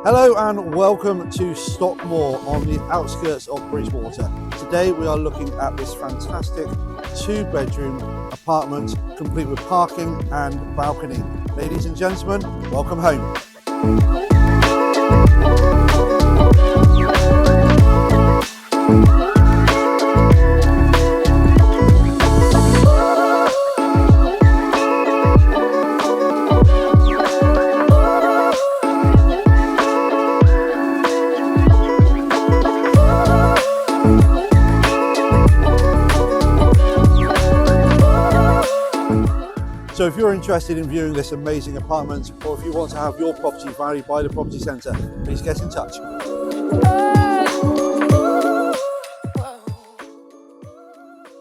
Hello and welcome to Stockmore on the outskirts of Bridgwater. Today we are looking at this fantastic 2-bedroom apartment complete with parking and balcony. Ladies and gentlemen, welcome home. So if you're interested in viewing this amazing apartment, or if you want to have your property valued by the property centre, please get in touch.